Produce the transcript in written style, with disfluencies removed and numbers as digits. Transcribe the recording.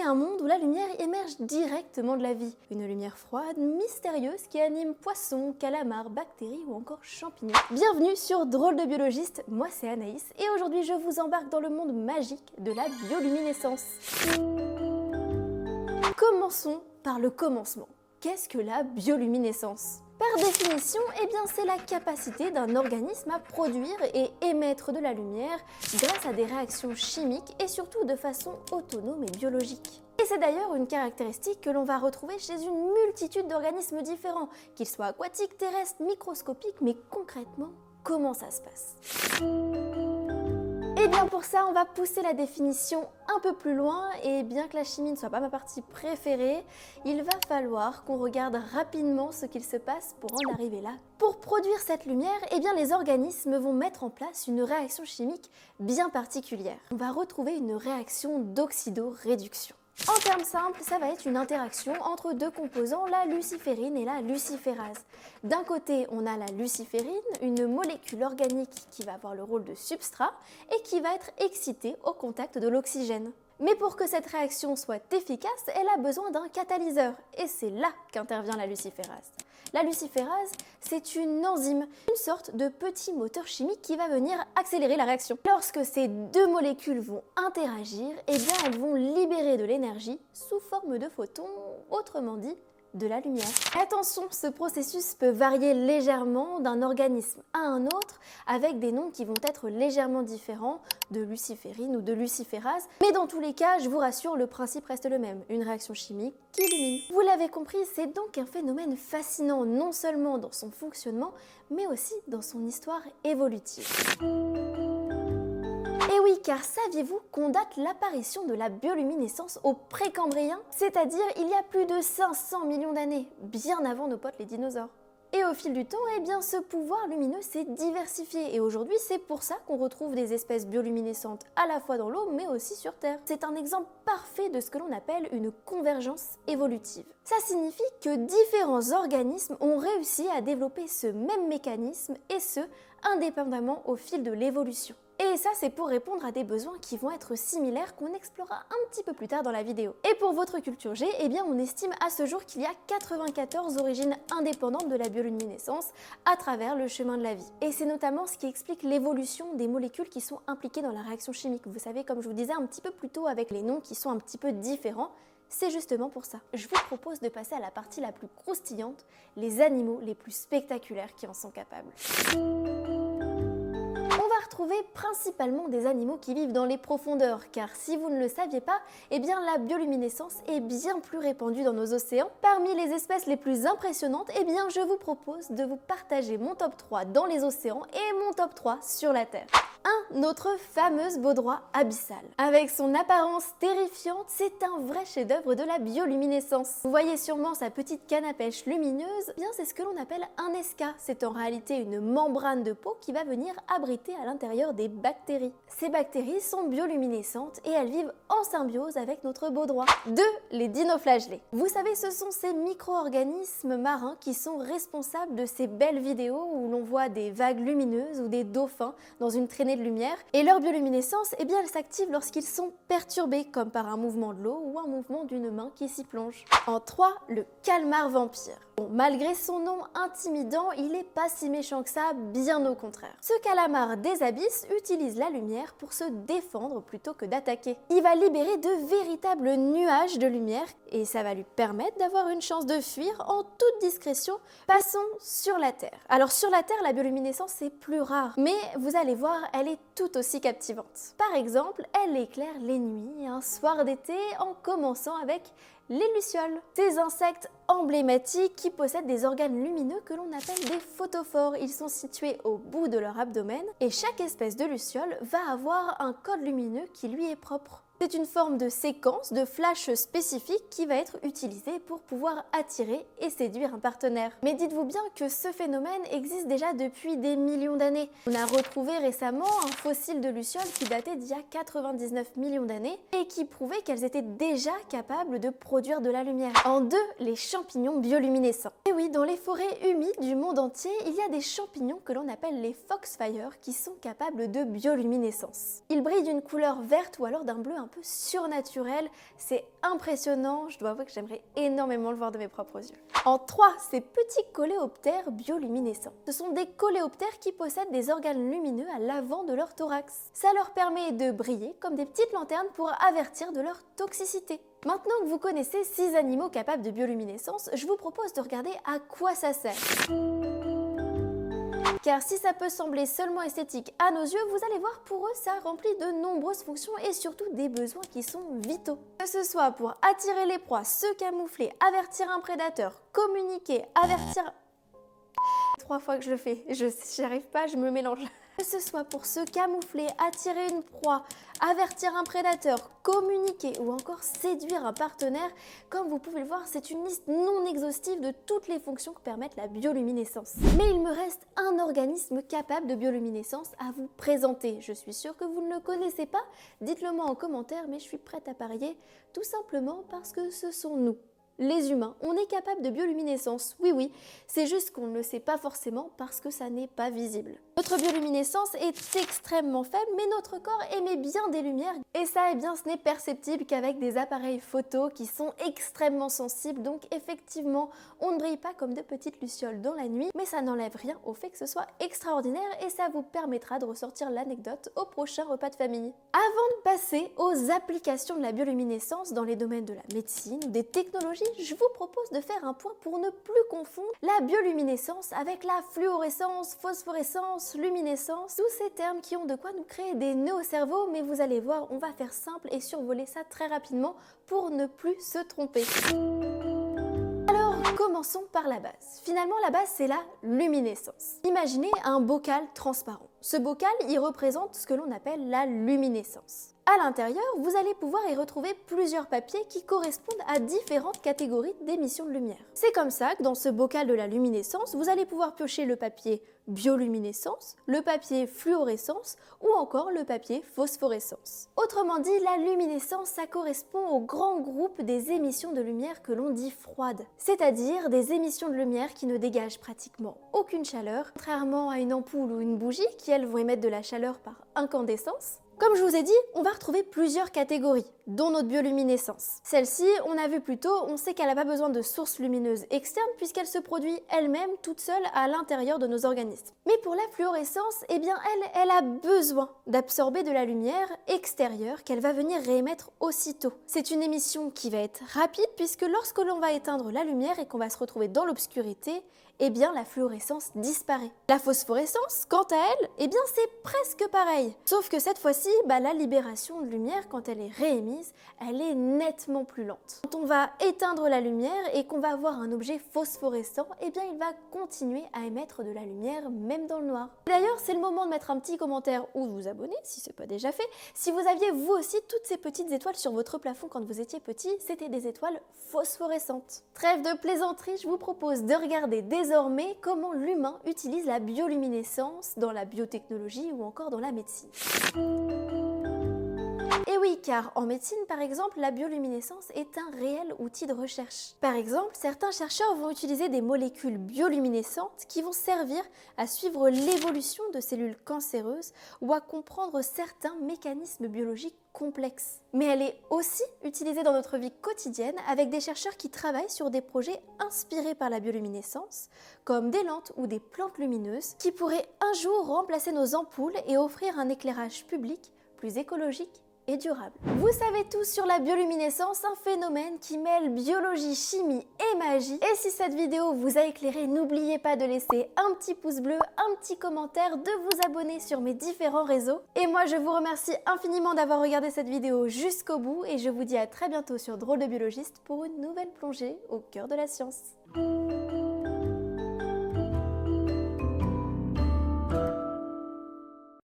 un monde où la lumière émerge directement de la vie. Une lumière froide, mystérieuse qui anime poissons, calamars, bactéries ou encore champignons. Bienvenue sur Drôle de biologiste, moi c'est Anaïs et aujourd'hui je vous embarque dans le monde magique de la bioluminescence. Commençons par le commencement. Qu'est-ce que la bioluminescence ? Par définition, c'est la capacité d'un organisme à produire et émettre de la lumière grâce à des réactions chimiques et surtout de façon autonome et biologique. Et c'est d'ailleurs une caractéristique que l'on va retrouver chez une multitude d'organismes différents, qu'ils soient aquatiques, terrestres, microscopiques, mais concrètement, comment ça se passe ? Et bien pour ça, on va pousser la définition un peu plus loin et bien que la chimie ne soit pas ma partie préférée, il va falloir qu'on regarde rapidement ce qu'il se passe pour en arriver là. Pour produire cette lumière, les organismes vont mettre en place une réaction chimique bien particulière. On va retrouver une réaction d'oxydoréduction. En termes simples, ça va être une interaction entre deux composants, la luciférine et la luciférase. D'un côté, on a la luciférine, une molécule organique qui va avoir le rôle de substrat et qui va être excitée au contact de l'oxygène. Mais pour que cette réaction soit efficace, elle a besoin d'un catalyseur et c'est là qu'intervient la luciférase. La luciférase, c'est une enzyme, une sorte de petit moteur chimique qui va venir accélérer la réaction. Lorsque ces deux molécules vont interagir, elles vont libérer de l'énergie sous forme de photons, autrement dit, de la lumière. Attention, ce processus peut varier légèrement d'un organisme à un autre avec des noms qui vont être légèrement différents de luciférine ou de luciférase. Mais dans tous les cas, je vous rassure, le principe reste le même, une réaction chimique qui illumine. Vous l'avez compris, c'est donc un phénomène fascinant non seulement dans son fonctionnement, mais aussi dans son histoire évolutive. Et oui, car saviez-vous qu'on date l'apparition de la bioluminescence au Précambrien, c'est-à-dire il y a plus de 500 millions d'années, bien avant nos potes les dinosaures. Et au fil du temps, ce pouvoir lumineux s'est diversifié et aujourd'hui c'est pour ça qu'on retrouve des espèces bioluminescentes à la fois dans l'eau mais aussi sur Terre. C'est un exemple parfait de ce que l'on appelle une convergence évolutive. Ça signifie que différents organismes ont réussi à développer ce même mécanisme et ce, indépendamment au fil de l'évolution. Et ça, c'est pour répondre à des besoins qui vont être similaires qu'on explorera un petit peu plus tard dans la vidéo. Et pour votre culture G, on estime à ce jour qu'il y a 94 origines indépendantes de la bioluminescence à travers le chemin de la vie. Et c'est notamment ce qui explique l'évolution des molécules qui sont impliquées dans la réaction chimique. Vous savez, comme je vous disais un petit peu plus tôt avec les noms qui sont un petit peu différents, c'est justement pour ça. Je vous propose de passer à la partie la plus croustillante, les animaux les plus spectaculaires qui en sont capables. On va retrouver principalement des animaux qui vivent dans les profondeurs, car si vous ne le saviez pas, la bioluminescence est bien plus répandue dans nos océans. Parmi les espèces les plus impressionnantes, je vous propose de vous partager mon top 3 dans les océans et mon top 3 sur la Terre. Notre fameuse baudroie abyssale. Avec son apparence terrifiante, c'est un vrai chef-d'œuvre de la bioluminescence. Vous voyez sûrement sa petite canne à pêche lumineuse, c'est ce que l'on appelle un esca. C'est en réalité une membrane de peau qui va venir abriter à l'intérieur des bactéries. Ces bactéries sont bioluminescentes et elles vivent en symbiose avec notre baudroie. 2. Les dinoflagellés. Vous savez, ce sont ces micro-organismes marins qui sont responsables de ces belles vidéos où l'on voit des vagues lumineuses ou des dauphins dans une traînée de lumière. Et leur bioluminescence, elle s'active lorsqu'ils sont perturbés, comme par un mouvement de l'eau ou un mouvement d'une main qui s'y plonge. En 3, le calmar vampire. Bon, malgré son nom intimidant, il n'est pas si méchant que ça, bien au contraire. Ce calamar des abysses utilise la lumière pour se défendre plutôt que d'attaquer. Il va libérer de véritables nuages de lumière et ça va lui permettre d'avoir une chance de fuir en toute discrétion. Passons sur la Terre. Alors sur la Terre, la bioluminescence c'est plus rare, mais vous allez voir, elle est tout aussi captivante. Par exemple, elle éclaire les nuits, un soir d'été, en commençant avec les lucioles. Ces insectes emblématiques qui possèdent des organes lumineux que l'on appelle des photophores. Ils sont situés au bout de leur abdomen et chaque espèce de luciole va avoir un code lumineux qui lui est propre. C'est une forme de séquence de flash spécifique qui va être utilisée pour pouvoir attirer et séduire un partenaire. Mais dites-vous bien que ce phénomène existe déjà depuis des millions d'années. On a retrouvé récemment un fossile de lucioles qui datait d'il y a 99 millions d'années et qui prouvait qu'elles étaient déjà capables de produire de la lumière. En 2, les champignons bioluminescents. Et oui, dans les forêts humides du monde entier, il y a des champignons que l'on appelle les foxfires qui sont capables de bioluminescence. Ils brillent d'une couleur verte ou alors d'un bleu un un peu surnaturel, c'est impressionnant, je dois avouer que j'aimerais énormément le voir de mes propres yeux. En 3, ces petits coléoptères bioluminescents. Ce sont des coléoptères qui possèdent des organes lumineux à l'avant de leur thorax. Ça leur permet de briller comme des petites lanternes pour avertir de leur toxicité. Maintenant que vous connaissez 6 animaux capables de bioluminescence, je vous propose de regarder à quoi ça sert. Car si ça peut sembler seulement esthétique à nos yeux, vous allez voir, pour eux, ça remplit de nombreuses fonctions et surtout des besoins qui sont vitaux. Que ce soit pour attirer les proies, se camoufler, avertir un prédateur, communiquer, avertir... 3 fois que je le fais, j'y arrive pas, je me mélange. Que ce soit pour se camoufler, attirer une proie, avertir un prédateur, communiquer ou encore séduire un partenaire, comme vous pouvez le voir, c'est une liste non exhaustive de toutes les fonctions que permettent la bioluminescence. Mais il me reste un organisme capable de bioluminescence à vous présenter. Je suis sûre que vous ne le connaissez pas, dites-le moi en commentaire, mais je suis prête à parier, tout simplement parce que ce sont nous. Les humains, on est capable de bioluminescence, oui, c'est juste qu'on ne le sait pas forcément parce que ça n'est pas visible. Notre bioluminescence est extrêmement faible, mais notre corps émet bien des lumières et ça, ce n'est perceptible qu'avec des appareils photo qui sont extrêmement sensibles, donc effectivement, on ne brille pas comme de petites lucioles dans la nuit, mais ça n'enlève rien au fait que ce soit extraordinaire et ça vous permettra de ressortir l'anecdote au prochain repas de famille. Avant de passer aux applications de la bioluminescence dans les domaines de la médecine ou des technologies, je vous propose de faire un point pour ne plus confondre la bioluminescence avec la fluorescence, phosphorescence, luminescence, tous ces termes qui ont de quoi nous créer des nœuds au cerveau, mais vous allez voir, on va faire simple et survoler ça très rapidement pour ne plus se tromper. Alors, commençons par la base. Finalement, la base, c'est la luminescence. Imaginez un bocal transparent. Ce bocal, il représente ce que l'on appelle la luminescence. À l'intérieur, vous allez pouvoir y retrouver plusieurs papiers qui correspondent à différentes catégories d'émissions de lumière. C'est comme ça que dans ce bocal de la luminescence, vous allez pouvoir piocher le papier bioluminescence, le papier fluorescence ou encore le papier phosphorescence. Autrement dit, la luminescence, ça correspond au grand groupe des émissions de lumière que l'on dit froides, c'est-à-dire des émissions de lumière qui ne dégagent pratiquement aucune chaleur, contrairement à une ampoule ou une bougie qui, elles, vont émettre de la chaleur par incandescence. Comme je vous ai dit, on va retrouver plusieurs catégories, dont notre bioluminescence. Celle-ci, on a vu plus tôt, on sait qu'elle n'a pas besoin de source lumineuse externe puisqu'elle se produit elle-même toute seule à l'intérieur de nos organismes. Mais pour la fluorescence, elle a besoin d'absorber de la lumière extérieure qu'elle va venir réémettre aussitôt. C'est une émission qui va être rapide puisque lorsque l'on va éteindre la lumière et qu'on va se retrouver dans l'obscurité, la fluorescence disparaît. La phosphorescence, quant à elle, c'est presque pareil. Sauf que cette fois-ci, la libération de lumière, quand elle est réémise, elle est nettement plus lente. Quand on va éteindre la lumière et qu'on va avoir un objet phosphorescent, il va continuer à émettre de la lumière même dans le noir. D'ailleurs, c'est le moment de mettre un petit commentaire ou de vous abonner, si ce n'est pas déjà fait. Si vous aviez vous aussi toutes ces petites étoiles sur votre plafond quand vous étiez petit, c'était des étoiles phosphorescentes. Trêve de plaisanterie, je vous propose de regarder désormais comment l'humain utilise la bioluminescence dans la biotechnologie ou encore dans la médecine. Et oui, car en médecine, par exemple, la bioluminescence est un réel outil de recherche. Par exemple, certains chercheurs vont utiliser des molécules bioluminescentes qui vont servir à suivre l'évolution de cellules cancéreuses ou à comprendre certains mécanismes biologiques complexes. Mais elle est aussi utilisée dans notre vie quotidienne avec des chercheurs qui travaillent sur des projets inspirés par la bioluminescence, comme des lampes ou des plantes lumineuses qui pourraient un jour remplacer nos ampoules et offrir un éclairage public plus écologique et durable. Vous savez tout sur la bioluminescence, un phénomène qui mêle biologie, chimie et magie. Et si cette vidéo vous a éclairé, n'oubliez pas de laisser un petit pouce bleu, un petit commentaire, de vous abonner sur mes différents réseaux. Et moi, je vous remercie infiniment d'avoir regardé cette vidéo jusqu'au bout et je vous dis à très bientôt sur Drôle de biologiste pour une nouvelle plongée au cœur de la science.